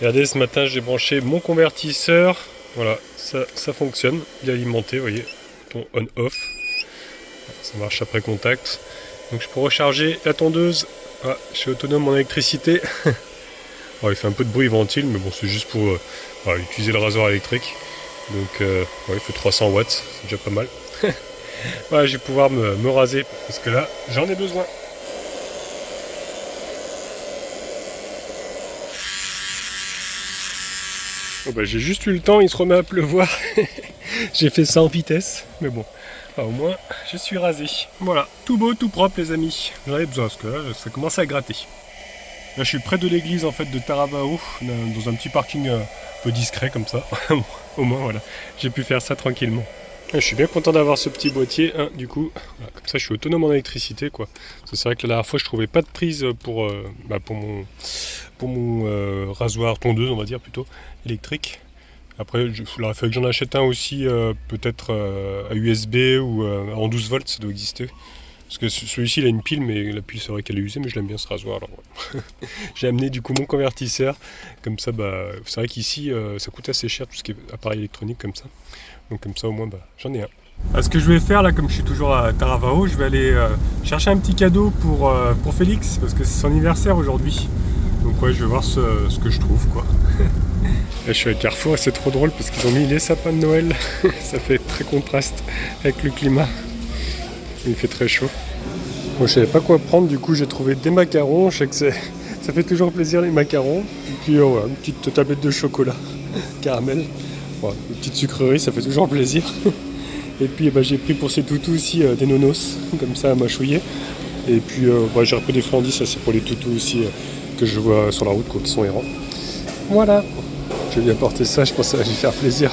Regardez, ce matin j'ai branché mon convertisseur. Voilà, ça fonctionne. Il est alimenté, vous voyez, ton on-off. Ça marche après contact. Donc je peux recharger la tondeuse. Ah, je suis autonome en électricité. Alors, il fait un peu de bruit, ventile, mais bon, c'est juste pour utiliser le rasoir électrique. Donc il fait 300 watts, c'est déjà pas mal. Voilà, je vais pouvoir me raser parce que là, j'en ai besoin. Bon, bah, j'ai juste eu le temps, il se remet à pleuvoir. J'ai fait ça en vitesse, mais bon, au moins je suis rasé. Voilà, tout beau, tout propre les amis. J'en avais besoin parce que là, ça commence à gratter. Là, je suis près de l'église en fait de Taravao, dans un petit parking un peu discret comme ça. Au moins, voilà, j'ai pu faire ça tranquillement. Je suis bien content d'avoir ce petit boîtier, hein, du coup, voilà, comme ça je suis autonome en électricité quoi. C'est vrai que la dernière fois je trouvais pas de prise pour mon rasoir tondeuse, on va dire plutôt, électrique. Après il aurait fallu que j'en achète un aussi, peut-être à USB ou en 12 volts, ça doit exister. Parce que celui-ci il a une pile, mais la pile c'est vrai qu'elle est usée, mais je l'aime bien ce rasoir. Alors, ouais. J'ai amené du coup mon convertisseur, comme ça c'est vrai qu'ici ça coûte assez cher tout ce qui est appareil électronique comme ça. Donc comme ça au moins j'en ai un. Ce que je vais faire là, comme je suis toujours à Taravao, je vais aller chercher un petit cadeau pour Félix, parce que c'est son anniversaire aujourd'hui. Donc ouais, je vais voir ce que je trouve quoi. Là je suis à Carrefour et c'est trop drôle parce qu'ils ont mis les sapins de Noël. Ça fait très contraste avec le climat. Il fait très chaud. Moi je savais pas quoi prendre, du coup j'ai trouvé des macarons. Je sais que ça fait toujours plaisir les macarons. Et puis voilà, une petite tablette de chocolat caramel. Voilà, une petite sucrerie, ça fait toujours plaisir. Et puis j'ai pris pour ces toutous aussi des nonos, comme ça à mâchouiller. Et puis j'ai repris des friandises, ça c'est pour les toutous aussi que je vois sur la route quoi, qui sont errants. Voilà, je vais lui apporter ça, je pense que ça va lui faire plaisir.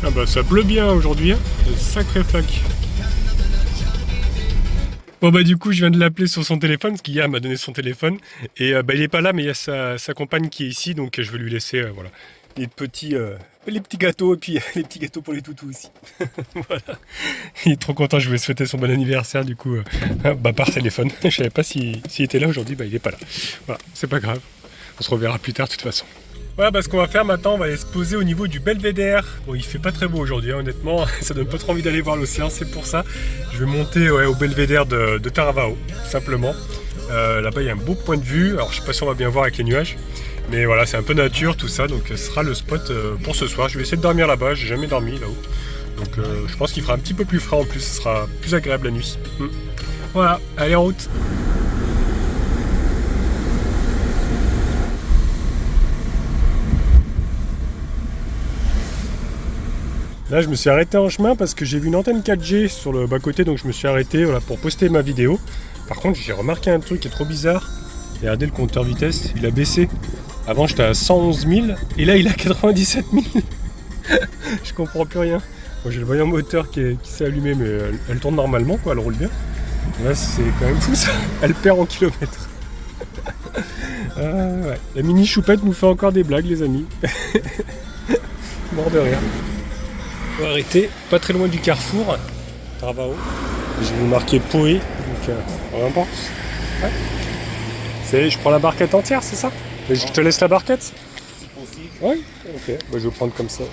Ah ça pleut bien aujourd'hui, hein. Sacré flaque. Bon du coup je viens de l'appeler sur son téléphone, parce qu'hier m'a donné son téléphone. Et il est pas là, mais il y a sa compagne qui est ici, donc je vais lui laisser voilà, les petits gâteaux, et puis les petits gâteaux pour les toutous aussi. Voilà. Il est trop content, je vais souhaiter son bon anniversaire du coup par téléphone. Je savais pas s'il était là aujourd'hui, il est pas là. Voilà, c'est pas grave, on se reverra plus tard de toute façon. Voilà, ce qu'on va faire maintenant, on va aller se poser au niveau du belvédère. Bon, il fait pas très beau aujourd'hui, hein, honnêtement, ça donne pas trop envie d'aller voir l'océan, c'est pour ça. Je vais monter au belvédère de Taravao, simplement. Là-bas, il y a un beau point de vue, alors je sais pas si on va bien voir avec les nuages, mais voilà, c'est un peu nature, tout ça, donc ce sera le spot pour ce soir. Je vais essayer de dormir là-bas, j'ai jamais dormi là-haut. Donc je pense qu'il fera un petit peu plus frais en plus, ce sera plus agréable la nuit. Voilà, allez en route. Là je me suis arrêté en chemin parce que j'ai vu une antenne 4G sur le bas-côté, donc je me suis arrêté pour poster ma vidéo. Par contre j'ai remarqué un truc qui est trop bizarre. Regardez le compteur vitesse, il a baissé. Avant j'étais à 111 000 et là il est à 97 000. Je comprends plus rien. Bon, j'ai le voyant moteur qui s'est allumé, mais elle tourne normalement quoi, elle roule bien. Là c'est quand même fou ça, elle perd en kilomètres. Ouais. La mini choupette nous fait encore des blagues les amis. Mort de rire. On va arrêter pas très loin du carrefour, Taravao. Je vais vous marquer Poé, donc peu importe. Ouais. Je prends la barquette entière, c'est ça? Mais je te laisse la barquette? Si possible. Ouais, ok, je vais prendre comme ça.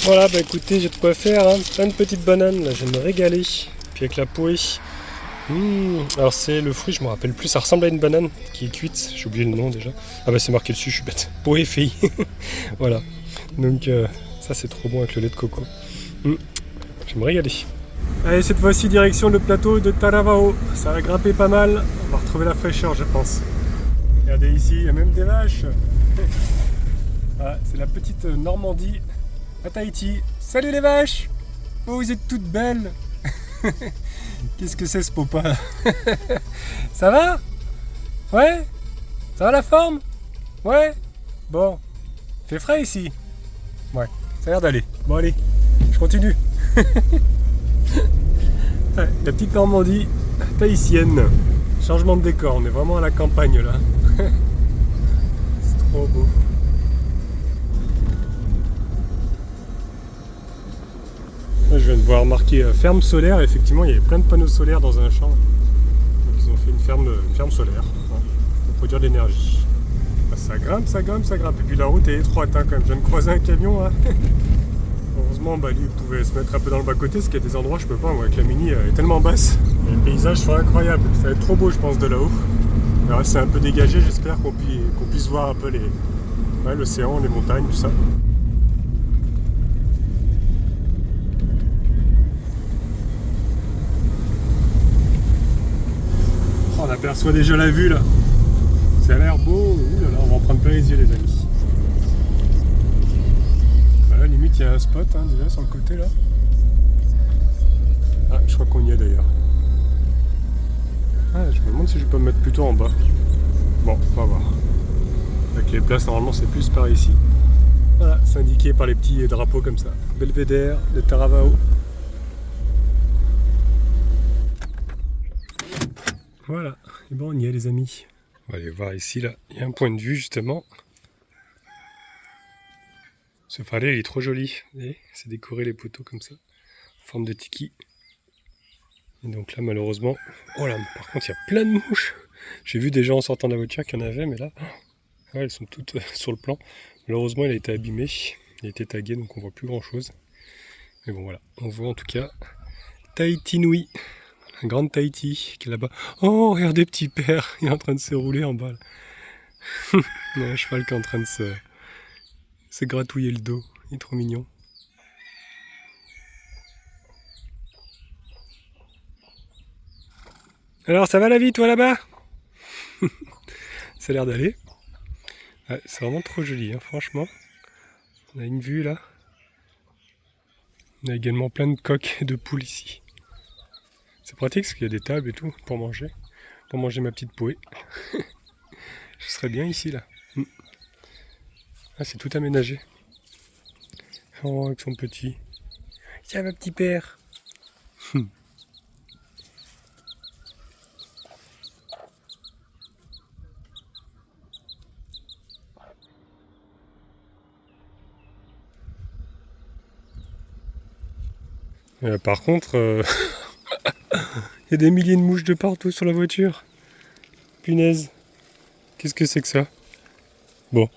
Voilà, écoutez, j'ai de quoi faire, hein. Plein de petites bananes, là, je vais me régaler. Puis avec la Poé. Alors c'est le fruit, je me rappelle plus, ça ressemble à une banane qui est cuite, j'ai oublié le nom déjà. Ah c'est marqué dessus, je suis bête. Poé fille. Voilà, donc ça c'est trop bon avec le lait de coco. Je vais me régaler. Allez, cette fois-ci direction le plateau de Taravao. Ça va grimper pas mal, on va retrouver la fraîcheur je pense. Regardez ici, il y a même des vaches. Ah, c'est la petite Normandie à Tahiti. Salut les vaches! Oh, vous êtes toutes belles. Qu'est-ce que c'est ce popa? Ça va? Ouais? Ça va la forme? Ouais? Bon. Il fait frais ici? Ouais, ça a l'air d'aller. Bon allez, je continue. Ouais, la petite Normandie tahitienne. Changement de décor, on est vraiment à la campagne là. C'est trop beau. Je viens de voir marqué ferme solaire, effectivement il y avait plein de panneaux solaires dans un champ. Donc ils ont fait une ferme solaire, hein, pour produire de l'énergie. Ah, ça grimpe, ça grimpe, ça grimpe. Et puis la route est étroite hein, quand même. Je viens de croiser un camion. Hein. Heureusement, lui, il pouvait se mettre un peu dans le bas-côté, parce qu'il y a des endroits, je peux pas, moi, avec la Mini, elle est tellement basse. Et les paysages sont incroyables. Ça va être trop beau, je pense, de là-haut. Alors, c'est un peu dégagé, j'espère qu'on puisse voir un peu l'océan, les montagnes, tout ça. Oh, on aperçoit déjà la vue, là. Ça a l'air beau. Ouh là là, on va en prendre plein les yeux, les amis. Voilà, limite, il y a un spot, hein, déjà, sur le côté, là. Ah, je crois qu'on y est, d'ailleurs. Ah, je me demande si je peux me mettre plutôt en bas. Bon, on va voir. Avec les places, normalement, c'est plus par ici. Voilà, c'est indiqué par les petits drapeaux comme ça. Belvédère de Taravao. Voilà, et bon, on y est, les amis. On va aller voir ici, là. Il y a un point de vue, justement. Ce farlet, il est trop joli. Vous voyez, c'est décoré les poteaux comme ça, en forme de tiki. Et donc là, malheureusement... Oh là, par contre, il y a plein de mouches. J'ai vu des gens en sortant de la voiture qu'il y en avait, mais là... Ouais, elles sont toutes sur le plan. Malheureusement, il a été abîmé. Il a été tagué, donc on voit plus grand-chose. Mais bon, voilà. On voit en tout cas Tahiti Nui. Un grand Tahiti qui est là-bas. Oh, regardez, petit père. Il est en train de se rouler en bas. Il y a un cheval qui est en train de se gratouiller le dos. Il est trop mignon. Alors, ça va la vie, toi, là-bas? Ça a l'air d'aller. Ouais, c'est vraiment trop joli, hein, franchement. On a une vue, là. On a également plein de coqs et de poules ici. C'est pratique parce qu'il y a des tables et tout pour manger. Pour manger ma petite pouée. Je serais bien ici, là. Ah, c'est tout aménagé. Oh, avec son petit. Tiens, ma petit père. Par contre, il y a des milliers de mouches de partout sur la voiture. Punaise. Qu'est-ce que c'est que ça? Bon.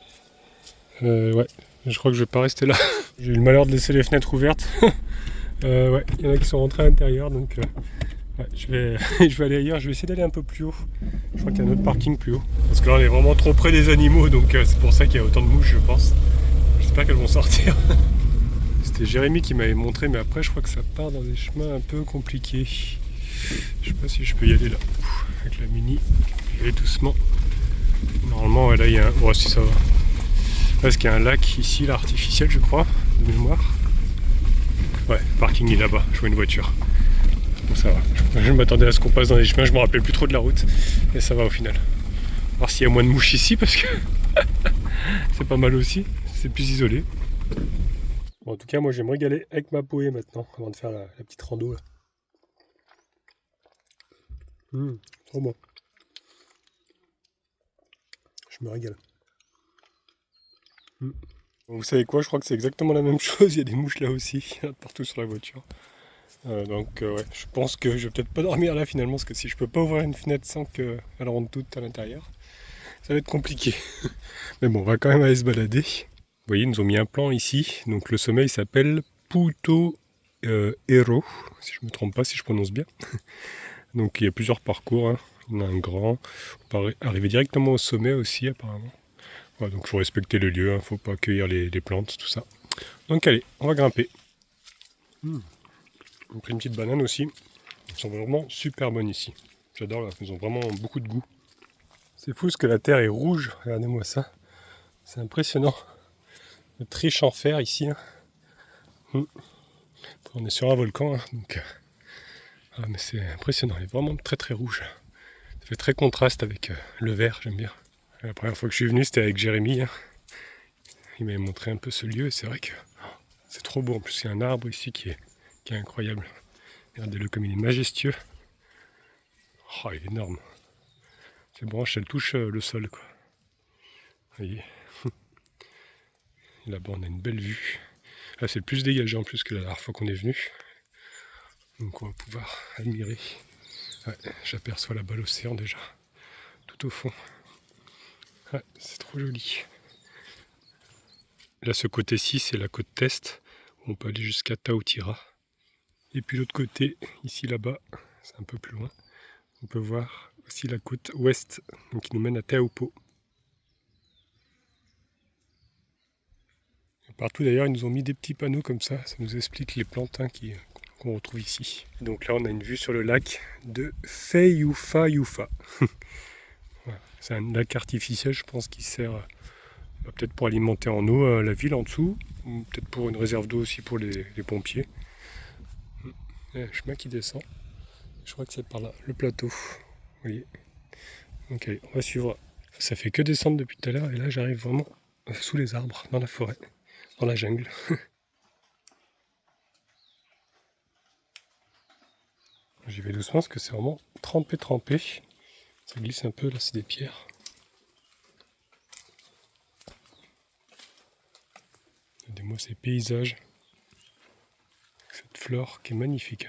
Ouais. Je crois que je vais pas rester là. J'ai eu le malheur de laisser les fenêtres ouvertes. Ouais, il y en a qui sont rentrés à l'intérieur, donc ouais, je vais aller ailleurs. Je vais essayer d'aller un peu plus haut. Je crois qu'il y a un autre parking plus haut. Parce que là, on est vraiment trop près des animaux, donc c'est pour ça qu'il y a autant de mouches, je pense. J'espère qu'elles vont sortir. C'était Jérémy qui m'avait montré, mais après, je crois que ça part dans des chemins un peu compliqués. Je sais pas si je peux y aller là. Avec la Mini, je vais aller doucement. Normalement, ouais, là, il y a un... Oh, si ça va. Parce qu'il y a un lac ici, là, artificiel, je crois, de mémoire. Ouais, le parking est là-bas, je vois une voiture. Donc ça va. Je m'attendais à ce qu'on passe dans les chemins, je me rappelais plus trop de la route. Et ça va au final. On va voir s'il y a moins de mouches ici, parce que c'est pas mal aussi. C'est plus isolé. Bon, en tout cas, moi, je vais me régaler avec ma pouée maintenant, avant de faire la petite rando, là. Trop bon. Je me régale. Vous savez quoi, je crois que c'est exactement la même chose, il y a des mouches là aussi, partout sur la voiture. Donc ouais, je pense que je vais peut-être pas dormir là finalement, parce que si je peux pas ouvrir une fenêtre sans qu'elle rentre toute à l'intérieur, ça va être compliqué. Mais bon, on va quand même aller se balader. Vous voyez, ils nous ont mis un plan ici, donc le sommet il s'appelle Puto Hero, si je me trompe pas, si je prononce bien. Donc il y a plusieurs parcours, hein. Il y en a un grand, on peut arriver directement au sommet aussi apparemment. Ouais, donc il faut respecter le lieu, hein. Faut pas cueillir les plantes, tout ça. Donc allez, on va grimper. On a pris une petite banane aussi. Elles sont vraiment super bonnes ici. J'adore là, elles ont vraiment beaucoup de goût. C'est fou parce que la terre est rouge, regardez-moi ça. C'est impressionnant. Le triche en fer ici. Hein. On est sur un volcan, hein, donc... Ah, mais c'est impressionnant, il est vraiment très très rouge. Ça fait très contraste avec le vert, j'aime bien. La première fois que je suis venu, c'était avec Jérémy. Hein. Il m'avait montré un peu ce lieu, et c'est vrai que c'est trop beau. En plus, il y a un arbre ici qui est incroyable. Regardez-le comme il est majestueux. Oh, il est énorme. Ces branches, elles touchent le sol, quoi. Vous voyez. Là-bas, on a une belle vue. Là, c'est plus dégagé en plus que la dernière fois qu'on est venu. Donc, on va pouvoir admirer Ouais, j'aperçois là-bas l'océan déjà, tout au fond. Ouais, c'est trop joli. Là, ce côté-ci, c'est la côte est, où on peut aller jusqu'à Taotira. Et puis l'autre côté, ici là-bas, c'est un peu plus loin, on peut voir aussi la côte ouest, donc qui nous mène à Teahupo'o. Partout d'ailleurs, ils nous ont mis des petits panneaux comme ça nous explique les plantes qu'on retrouve ici. Et donc là, on a une vue sur le lac de Feiufayufa. Voilà. C'est un lac artificiel, je pense, qui sert peut-être pour alimenter en eau la ville en dessous, ou peut-être pour une réserve d'eau aussi pour les pompiers. Il y a un chemin qui descend. Je crois que c'est par là, le plateau. Vous voyez. Donc allez, on va suivre. Ça fait que descendre depuis tout à l'heure, et là j'arrive vraiment sous les arbres, dans la forêt, dans la jungle. J'y vais doucement parce que c'est vraiment trempé. Ça glisse un peu, là c'est des pierres. Regardez-moi ces paysages. Cette flore qui est magnifique.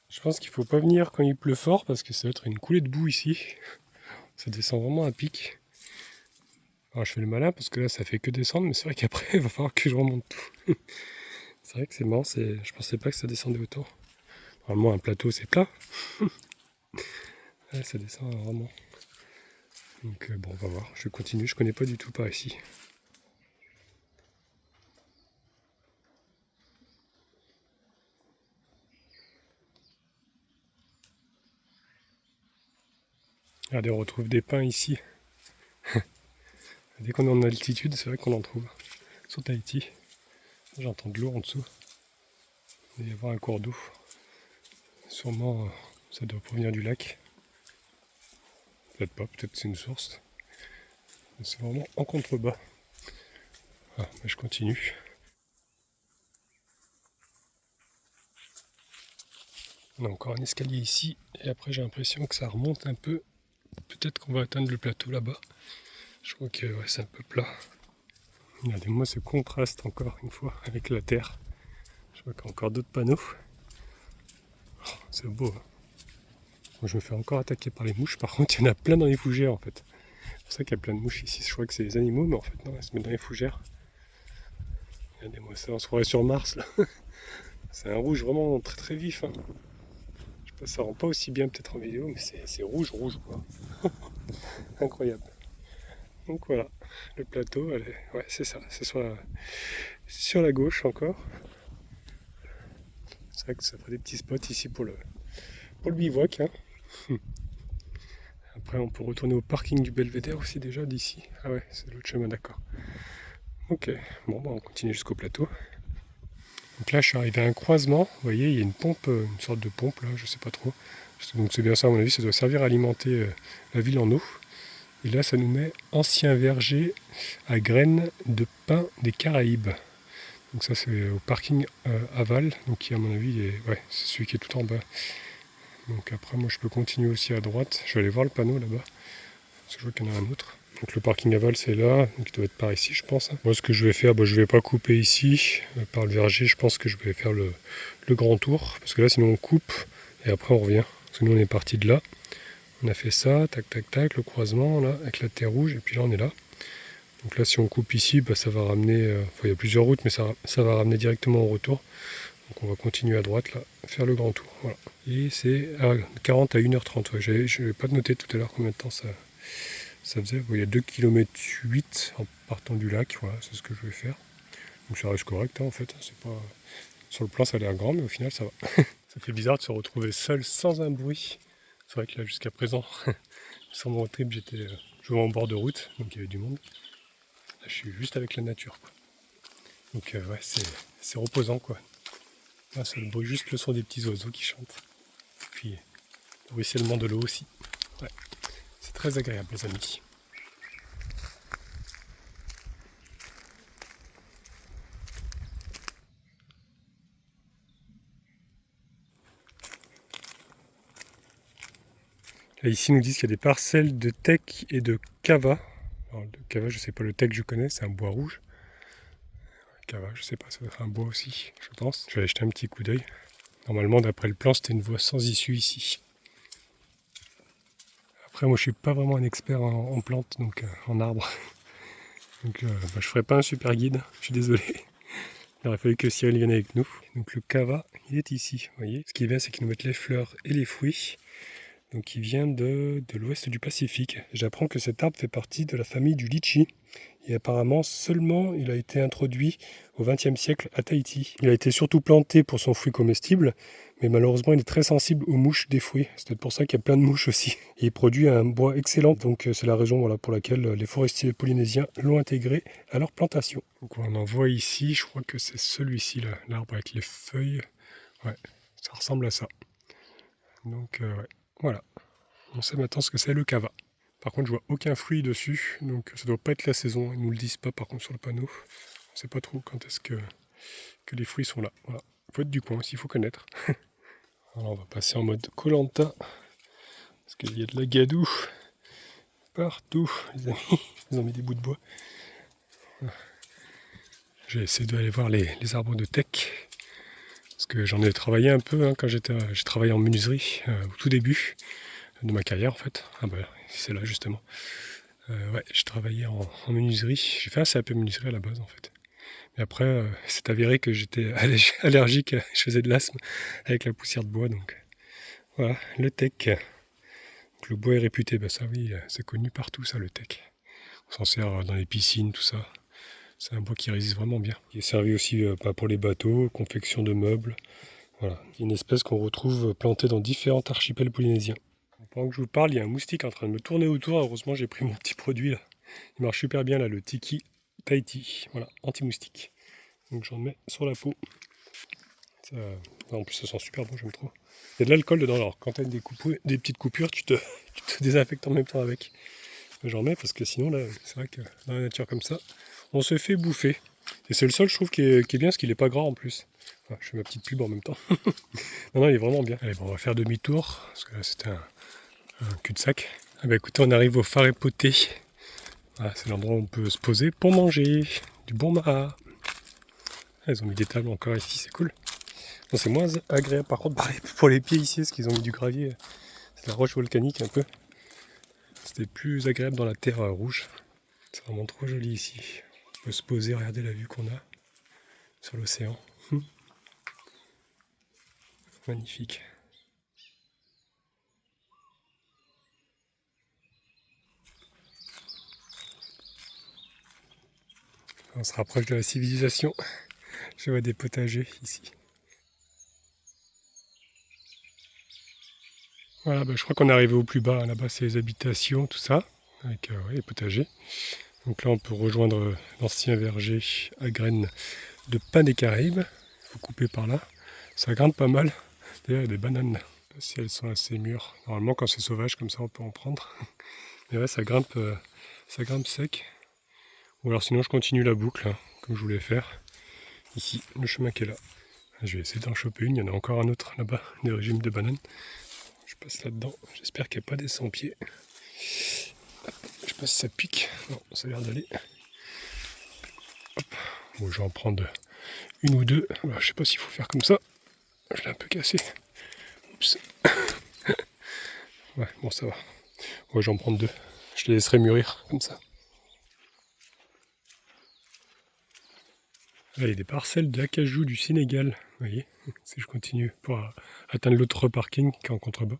Je pense qu'il ne faut pas venir quand il pleut fort parce que ça va être une coulée de boue ici. Ça descend vraiment à pic. Alors je fais le malin parce que là ça fait que descendre, mais c'est vrai qu'après il va falloir que je remonte tout. C'est vrai que c'est marrant, je pensais pas que ça descendait autant. Normalement un plateau c'est plat. Là, ça descend vraiment. Donc bon, on va voir, je continue, je connais pas du tout par ici. Regardez, on retrouve des pins ici. Dès qu'on est en altitude, c'est vrai qu'on en trouve. Sur Tahiti, j'entends de l'eau en dessous. Il doit y avoir un cours d'eau. Sûrement, ça doit provenir du lac. Peut-être pas, peut-être c'est une source. C'est vraiment en contrebas. Ah, mais je continue. On a encore un escalier ici, et après j'ai l'impression que ça remonte un peu. Peut-être qu'on va atteindre le plateau là-bas. Je crois que ouais, c'est un peu plat. Regardez-moi ce contraste encore une fois avec la terre. Je vois qu'il y a encore d'autres panneaux. Oh, c'est beau. Hein. Moi, je me fais encore attaquer par les mouches. Par contre, il y en a plein dans les fougères en fait. C'est pour ça qu'il y a plein de mouches ici. Je crois que c'est les animaux, mais en fait non, elles se mettent dans les fougères. Regardez-moi ça, on se croirait sur Mars là. C'est un rouge vraiment très vif. Hein. Je sais pas, ça rend pas aussi bien peut-être en vidéo, mais c'est rouge quoi. Incroyable. Donc voilà, le plateau, ouais c'est ça, c'est sur la gauche encore. C'est vrai que ça ferait des petits spots ici pour le bivouac. Hein. Après on peut retourner au parking du Belvédère aussi déjà d'ici. Ah ouais, c'est l'autre chemin, d'accord. Ok, bon bah on continue jusqu'au plateau. Donc là je suis arrivé à un croisement, vous voyez il y a une pompe, une sorte de pompe là, je sais pas trop. Donc c'est bien ça à mon avis, ça doit servir à alimenter la ville en eau. Et là ça nous met ancien verger à graines de pin des Caraïbes. Donc ça c'est au parking aval, donc qui à mon avis ouais, c'est celui qui est tout en bas. Donc après moi je peux continuer aussi à droite, je vais aller voir le panneau là-bas, parce que je vois qu'il y en a un autre. Donc le parking aval c'est là, donc il doit être par ici je pense. Moi ce que je vais faire, je vais pas couper ici, par le verger, je pense que je vais faire le grand tour, parce que là sinon on coupe, et après on revient. Parce que nous on est parti de là, on a fait ça, tac, le croisement là, avec la terre rouge, et puis là on est là. Donc là si on coupe ici, ça va ramener, il y a plusieurs routes, mais ça va ramener directement au retour. Donc on va continuer à droite là, faire le grand tour. Voilà. Et c'est à 40 à 1h30. Ouais. Je n'ai pas noté tout à l'heure combien de temps ça faisait. Bon, il y a 2,8 km en partant du lac, voilà, c'est ce que je vais faire. Donc ça reste correct hein, en fait. C'est pas... Sur le plan ça a l'air grand, mais au final ça va. Ça fait bizarre de se retrouver seul sans un bruit. C'est vrai que là jusqu'à présent, sur mon trip, j'étais en bord de route, donc il y avait du monde. Là je suis juste avec la nature. Quoi. Donc ouais, c'est reposant quoi. Ah, c'est le bruit, juste le son des petits oiseaux qui chantent. Et puis le ruissellement de l'eau aussi. Ouais, c'est très agréable les amis. Là, ici, ils nous disent qu'il y a des parcelles de teck et de cava. Alors, de cava, je sais pas, le teck, je connais, c'est un bois rouge. Cava, je sais pas, ça doit être un bois aussi, je pense. Je vais aller jeter un petit coup d'œil. Normalement, d'après le plan, c'était une voie sans issue ici. Après, moi, je suis pas vraiment un expert en plantes, donc en arbres. Donc, je ferai pas un super guide, je suis désolé. Il aurait fallu que Cyril vienne avec nous. Donc, le cava, il est ici, vous voyez. Ce qui vient, c'est qu'il nous met les fleurs et les fruits. Donc, il vient de l'ouest du Pacifique. J'apprends que cet arbre fait partie de la famille du litchi. Et apparemment, seulement il a été introduit au XXe siècle à Tahiti. Il a été surtout planté pour son fruit comestible, mais malheureusement, il est très sensible aux mouches des fruits. C'est peut-être pour ça qu'il y a plein de mouches aussi. Et il produit un bois excellent, donc c'est la raison pour laquelle les forestiers polynésiens l'ont intégré à leur plantation. Donc on en voit ici, je crois que c'est celui-ci, là, l'arbre avec les feuilles. Ouais, ça ressemble à ça. Donc ouais, voilà. On sait maintenant ce que c'est le cava. Par contre, je vois aucun fruit dessus, donc ça doit pas être la saison. Ils nous le disent pas par contre sur le panneau. On sait pas trop quand est-ce que les fruits sont là. Voilà. Faut être du coin aussi, il faut connaître. Alors on va passer en mode koh parce qu'il y a de la gadoue partout, les amis. Ils ont mis des bouts de bois. Voilà. J'ai essayé d'aller voir les arbres de teck, parce que j'en ai travaillé un peu quand j'ai travaillé en menuiserie au tout début de ma carrière en fait. Ah bah c'est là justement. Ouais, je travaillais en menuiserie. J'ai fait un CAP menuiserie à la base en fait. Mais après, c'est avéré que j'étais allergique, je faisais de l'asthme avec la poussière de bois. Donc voilà, le teck. Donc, le bois est réputé, bah ça oui, c'est connu partout ça, le teck. On s'en sert dans les piscines, tout ça. C'est un bois qui résiste vraiment bien. Il est servi aussi pour les bateaux, confection de meubles. Voilà, il y a une espèce qu'on retrouve plantée dans différents archipels polynésiens. Pendant que je vous parle, il y a un moustique en train de me tourner autour. Heureusement, j'ai pris mon petit produit là. Il marche super bien là, le Tiki Tahiti. Voilà, anti-moustique. Donc j'en mets sur la peau. Ça... En plus, ça sent super bon, j'aime trop. Il y a de l'alcool dedans, alors quand tu as des petites coupures, tu te désinfectes en même temps avec. J'en mets parce que sinon, là, c'est vrai que dans la nature comme ça, on se fait bouffer. Et c'est le seul, je trouve, qui est bien, parce qu'il est pas gras en plus. Enfin, je fais ma petite pub en même temps. Non, il est vraiment bien. Allez, bon, on va faire demi-tour, parce que là, c'était un cul-de-sac. Ah bah écoutez, on arrive au phare époté. Voilà, c'est l'endroit où on peut se poser pour manger du bon maha. Ah, ils ont mis des tables encore ici, c'est cool. Bon, c'est moins agréable par contre pour les pieds ici, parce qu'ils ont mis du gravier. C'est la roche volcanique un peu. C'était plus agréable dans la terre rouge. C'est vraiment trop joli ici. On peut se poser, regarder la vue qu'on a sur l'océan. Magnifique. On se rapproche de la civilisation. Je vois des potagers ici. Voilà, je crois qu'on est arrivé au plus bas. Là-bas, c'est les habitations, tout ça, avec les potagers. Donc là, on peut rejoindre l'ancien verger à graines de pain des Caraïbes. Il faut couper par là. Ça grimpe pas mal. D'ailleurs, il y a des bananes. Je sais pas si elles sont assez mûres. Normalement, quand c'est sauvage, comme ça, on peut en prendre. Mais ouais, ça grimpe sec. Ou alors sinon, je continue la boucle, comme je voulais faire. Ici, le chemin qui est là. Je vais essayer d'en choper une. Il y en a encore un autre là-bas, des régimes de bananes. Je passe là-dedans. J'espère qu'il n'y a pas des sans-pieds. Je sais pas si ça pique. Non, ça a l'air d'aller. Hop. Bon, je vais en prendre une ou deux. Alors, je sais pas s'il faut faire comme ça. Je l'ai un peu cassé. Oups. Ouais, bon, ça va. Ouais, j'en prends deux. Je les laisserai mûrir comme ça. Là, il y a des parcelles d'acajou du Sénégal. Vous voyez, si je continue pour atteindre l'autre parking qui est en contrebas.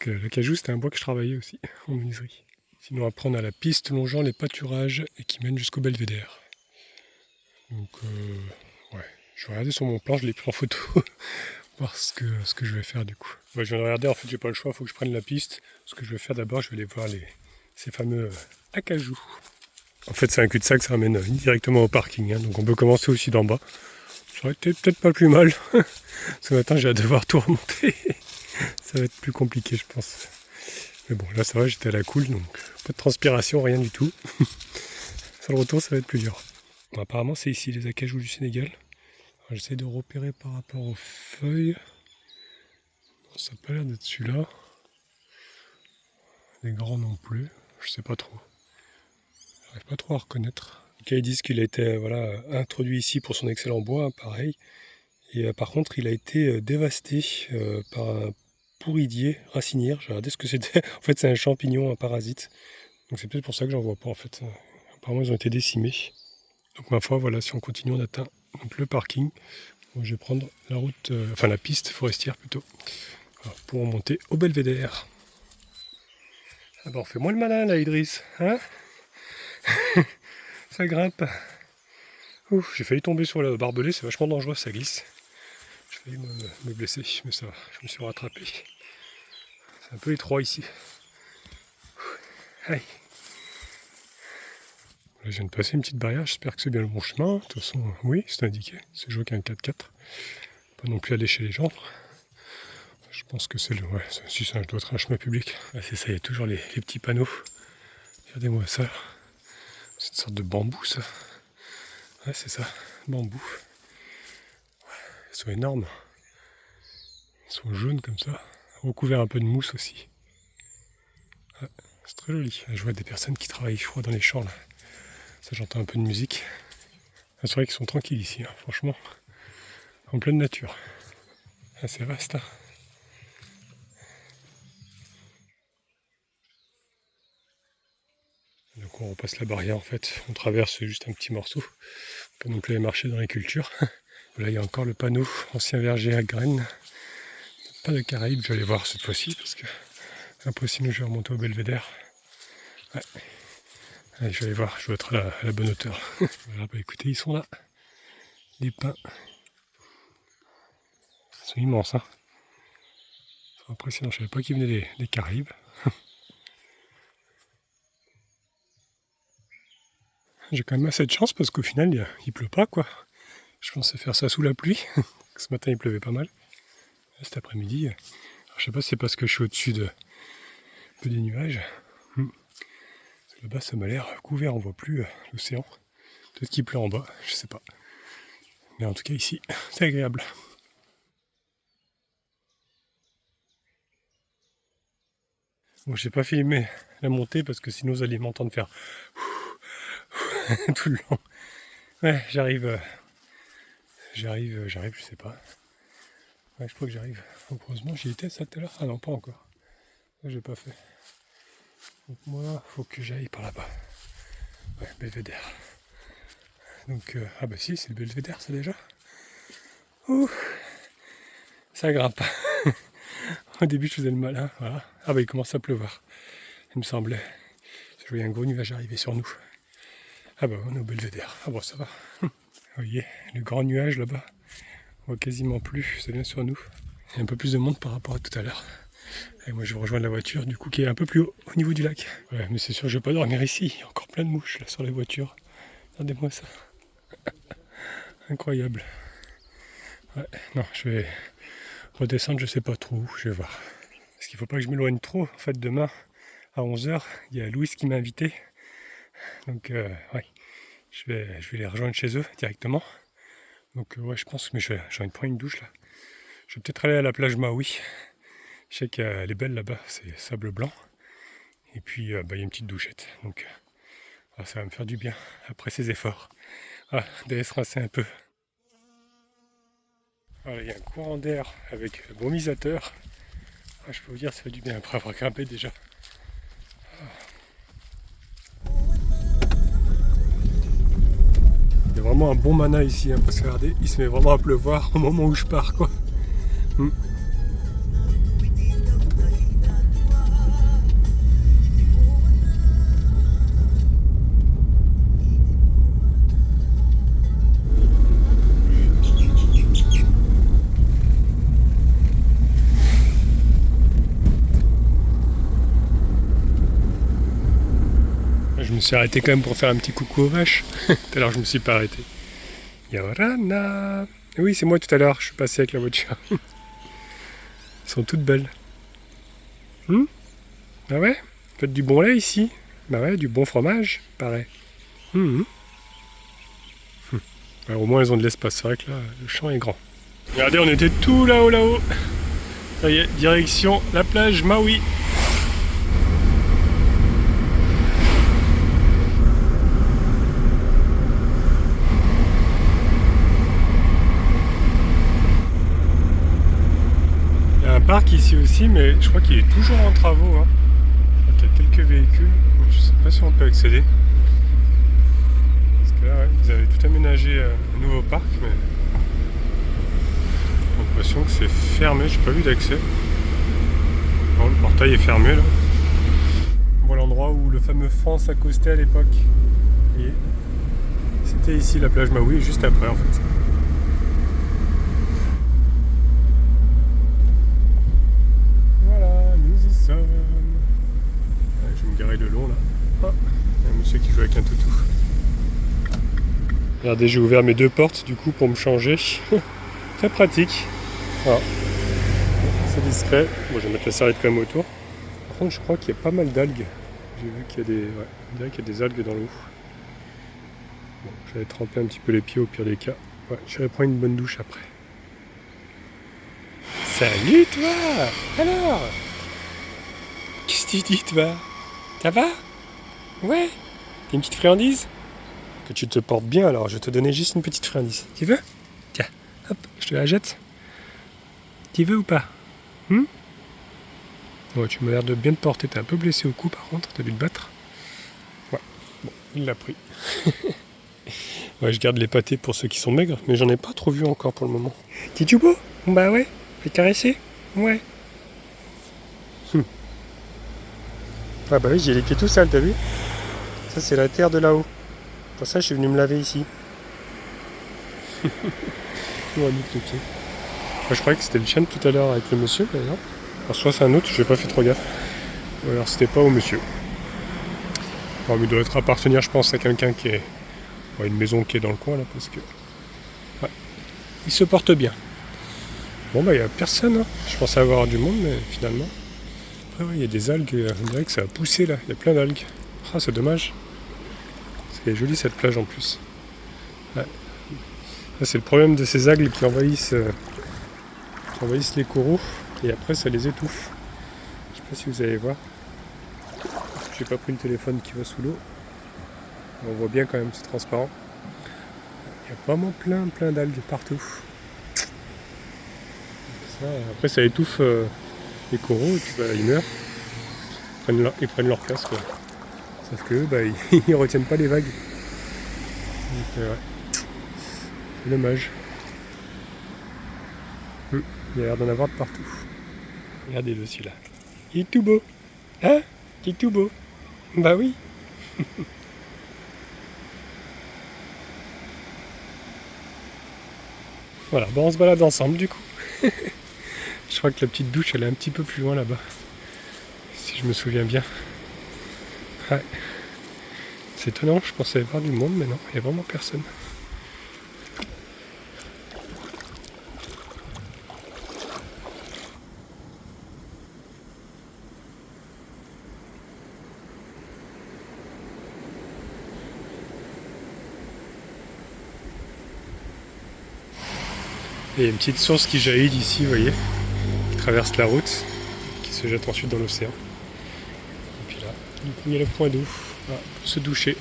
L'acajou, c'était un bois que je travaillais aussi en menuiserie. Sinon, après, on a la piste longeant les pâturages et qui mène jusqu'au belvédère. Donc, ouais, je vais regarder sur mon plan, je l'ai pris en photo, voir ce que je vais faire du coup. Moi, je viens de regarder, en fait, j'ai pas le choix, il faut que je prenne la piste. Ce que je vais faire d'abord, je vais aller voir ces fameux acajou. En fait, c'est un cul-de-sac, ça ramène directement au parking, donc on peut commencer aussi d'en bas. Ça aurait été peut-être pas plus mal. Ce matin, j'ai à devoir tout remonter. Ça va être plus compliqué, je pense. Mais bon, là, ça va, j'étais à la cool, donc pas de transpiration, rien du tout. Sur le retour, ça va être plus dur. Bon, apparemment, c'est ici les acajou du Sénégal. J'essaie de repérer par rapport aux feuilles. Non, ça n'a pas l'air d'être celui-là. Les grands non plus. Je sais pas trop. J'arrive pas trop à reconnaître. En tout cas, ils disent qu'il a été introduit ici pour son excellent bois, pareil. Et par contre, il a été dévasté par un pourridier racinière. J'ai regardé ce que c'était. En fait, c'est un champignon, un parasite. Donc c'est peut-être pour ça que j'en vois pas en fait. Apparemment, ils ont été décimés. Donc ma foi, voilà, si on continue, on atteint donc, le parking. Donc, je vais prendre la route, enfin la piste forestière plutôt, voilà, pour remonter au Belvédère. Ah bah on fait moins le malin là, Idriss, hein? Ça grimpe. Ouf, j'ai failli tomber sur le barbelé, c'est vachement dangereux, ça glisse. J'ai failli me blesser, mais ça va, je me suis rattrapé. C'est un peu étroit ici. Aïe. Là, je viens de passer une petite barrière, j'espère que c'est bien le bon chemin. De toute façon, oui, c'est indiqué. C'est joué qu'un 4x4. Pas non plus aller chez les gens. Je pense que c'est le. Ouais, si ça doit être un chemin public. Ah, c'est ça, il y a toujours les petits panneaux. Regardez-moi ça. C'est une sorte de bambou, ça. Ouais, c'est ça, bambou. Ils sont énormes. Ils sont jaunes comme ça. Recouverts un peu de mousse aussi. Ouais, c'est très joli. Je vois des personnes qui travaillent, je crois, dans les champs là. Ça, j'entends un peu de musique. C'est vrai qu'ils sont tranquilles ici, hein, franchement. En pleine nature. Ah, c'est vaste, hein. Donc on repasse la barrière en fait. On traverse juste un petit morceau. Pas non plus aller marcher dans les cultures. Là, il y a encore le panneau ancien verger à graines. Pas de Caraïbes, je vais aller voir cette fois-ci parce que impossible, je vais remonter au Belvédère. Ouais. Allez, je vais aller voir, je vais être à la bonne hauteur. Voilà, bah écoutez, ils sont là. Les pins. Ils sont immenses, hein. C'est impressionnant, je savais pas qu'ils venaient des Caraïbes. J'ai quand même assez de chance parce qu'au final, il pleut pas, quoi. Je pensais faire ça sous la pluie. Ce matin, il pleuvait pas mal. Cet après-midi, je sais pas si c'est parce que je suis au-dessus un peu des nuages. Là-bas, ça m'a l'air couvert, on voit plus l'océan. Peut-être qu'il pleut en bas, je sais pas. Mais en tout cas, ici, c'est agréable. Bon, j'ai pas filmé la montée parce que sinon vous allez m'entendre faire tout le long. Ouais, j'arrive, je sais pas. Ouais, je crois que j'arrive. Heureusement, j'y étais ça tout à l'heure. Ah non, pas encore. Ça, j'ai pas fait. Donc moi, faut que j'aille par là-bas. Ouais, Belvédère. Donc, ah bah si, c'est le Belvédère, ça déjà. Ouh, ça grimpe. Au début, je faisais le malin, voilà. Ah bah il commence à pleuvoir. Il me semblait. Je voyais un gros nuage arriver sur nous. Ah bah on est au Belvédère. Ah bon, ça va. Vous voyez, le grand nuage là-bas. On voit quasiment plus, c'est bien sur nous. Il y a un peu plus de monde par rapport à tout à l'heure. Et moi je vais rejoindre la voiture du coup qui est un peu plus haut au niveau du lac. Ouais, mais c'est sûr je vais pas dormir ici. Il y a encore plein de mouches là sur les voitures. Regardez-moi ça. Incroyable. Ouais, non, je vais redescendre, je sais pas trop où, je vais voir. Parce qu'il faut pas que je m'éloigne trop. En fait, demain à 11h, il y a Louise qui m'a invité. Donc, ouais, je vais les rejoindre chez eux directement. Donc, ouais, je pense que j'ai envie de prendre une douche là. Je vais peut-être aller à la plage Maui. Je sais qu'elle est belle là-bas, c'est sable blanc. Et puis, bah, il y a une petite douchette. Donc, ça va me faire du bien après ces efforts. D'aller se rincer un peu. Voilà, il y a un courant d'air avec brumisateur. Je peux vous dire, ça fait du bien après avoir grimpé déjà. Il y a vraiment un bon mana ici, hein, parce que regardez, il se met vraiment à pleuvoir au moment où je pars, quoi. Je me suis arrêté quand même pour faire un petit coucou aux vaches. Tout à l'heure, je me suis pas arrêté. Yorana. Oui, c'est moi tout à l'heure, je suis passé avec la voiture. Elles sont toutes belles. Ah ouais? Faites du bon lait ici? Bah ouais, du bon fromage, pareil. Alors, au moins, elles ont de l'espace. C'est vrai que là, le champ est grand. Regardez, on était tout là-haut. Ça y est, direction la plage Maui. ici, mais je crois qu'il est toujours en travaux. Hein. Il y a quelques véhicules. Je sais pas si on peut accéder. Parce que là, ouais, ils avaient tout aménagé un nouveau parc, mais j'ai l'impression que c'est fermé. J'ai pas vu d'accès. Bon, le portail est fermé là. On voit l'endroit où le fameux France accostait à l'époque. Vous voyez ? C'était ici la plage Maui, juste après en fait. Voilà, nous y sommes. Ouais, je vais me garer le long là. Oh, il y a un monsieur qui joue avec un toutou. Regardez, j'ai ouvert mes deux portes du coup pour me changer. Très pratique. Voilà. C'est discret. Bon, je vais mettre la serviette quand même autour. Par contre, je crois qu'il y a pas mal d'algues. J'ai vu qu'il y a des, ouais, on dirait qu'il y a des algues dans l'eau. Bon, j'allais tremper un petit peu les pieds au pire des cas. Ouais, j'irai prendre une bonne douche après. Salut toi! Alors? Qu'est-ce que tu dis toi? Ça va? Ouais? T'as une petite friandise? Que tu te portes bien alors, je vais te donner juste une petite friandise. Tu veux? Tiens, hop, je te la jette. Tu veux ou pas? Ouais, tu m'as l'air de bien te porter, t'es un peu blessé au cou par contre, t'as dû te battre. Ouais, bon, il l'a pris. Ouais, je garde les pâtés pour ceux qui sont maigres, mais j'en ai pas trop vu encore pour le moment. T'es-tu beau? Bah ouais, fais caresser? Ouais. Ah bah oui, j'ai les pieds tout sales, t'as vu? Ça c'est la terre de là-haut. Pour ça je suis venu me laver ici. On va mettre les pieds. Moi, je croyais que c'était le chien tout à l'heure avec le monsieur, mais non. Alors soit c'est un autre, j'ai pas fait trop gaffe. Ou alors c'était pas au monsieur. Bon, mais il doit être appartenir je pense à quelqu'un qui est... Ouais, une maison qui est dans le coin là parce que... Ouais, il se porte bien. Bon bah il y a personne, hein. Je pensais avoir du monde mais finalement... Après ouais, il y a des algues, on dirait que ça a poussé là, il y a plein d'algues. Ah c'est dommage. Parce qu'elle est jolie cette plage en plus. Ouais. Là, c'est le problème de ces algues qui envahissent les coraux et après ça les étouffe. Je sais pas si vous allez voir. J'ai pas pris le téléphone qui va sous l'eau. On voit bien quand même, c'est transparent. Il y a vraiment plein d'algues partout. Ça, après ça étouffe les coraux et puis bah, ils meurent. Ils prennent leur place quoi. Sauf que bah, ils retiennent pas les vagues. Donc ouais. C'est dommage. Il y a l'air d'en avoir de partout. Regardez-le celui-là. Il est tout beau. Hein? Il est tout beau. Bah oui. Voilà, bon on se balade ensemble du coup. Je crois que la petite douche elle est un petit peu plus loin là-bas. Si je me souviens bien. Ouais. C'est étonnant, je pensais voir du monde, mais non, il n'y a vraiment personne. Et il y a une petite source qui jaillit d'ici, vous voyez, qui traverse la route, qui se jette ensuite dans l'océan. Et puis là, du coup, il y a le point d'eau, voilà, pour se doucher.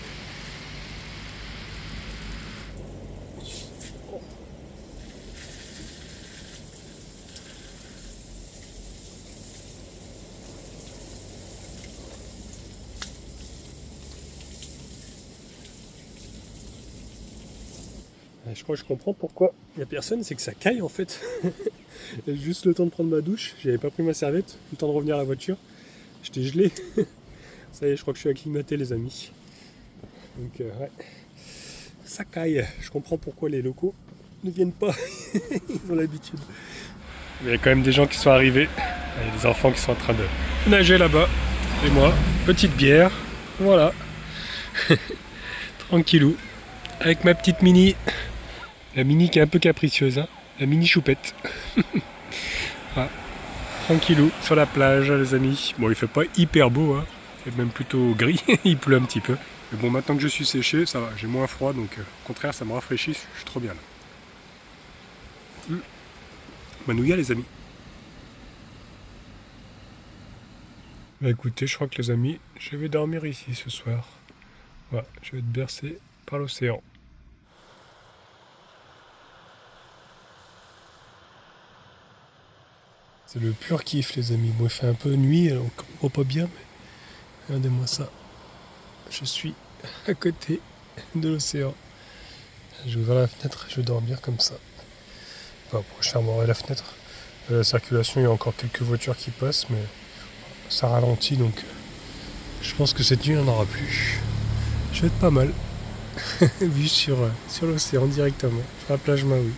Je crois que je comprends pourquoi il n'y a personne, c'est que ça caille en fait. Juste le temps de prendre ma douche, j'avais pas pris ma serviette, le temps de revenir à la voiture, j'étais gelé. Ça y est, je crois que je suis acclimaté les amis. Donc ouais, ça caille. Je comprends pourquoi les locaux ne viennent pas, ils ont l'habitude. Il y a quand même des gens qui sont arrivés, il y a des enfants qui sont en train de nager là-bas. Et moi, petite bière, voilà. Tranquillou, avec ma petite mini. La mini qui est un peu capricieuse, hein. La mini choupette. Voilà. Tranquillou, sur la plage, les amis. Bon, il fait pas hyper beau, hein. Il fait même plutôt gris, il pleut un petit peu. Mais bon, maintenant que je suis séché, ça va, j'ai moins froid, donc au contraire, ça me rafraîchit, je suis trop bien là. Manouilla, les amis. Bah écoutez, je crois que les amis, je vais dormir ici ce soir. Voilà, je vais être bercé par l'océan. C'est le pur kiff, les amis. Bon, il fait un peu nuit, donc on voit pas bien, mais regardez-moi ça. Je suis à côté de l'océan. Je vais ouvrir la fenêtre, je vais dormir comme ça. Enfin, bon, je fermerai la fenêtre. La circulation, il y a encore quelques voitures qui passent, mais ça ralentit, donc je pense que cette nuit, il n'y en aura plus. Je vais être pas mal. Vu sur l'océan directement, sur la plage Maui.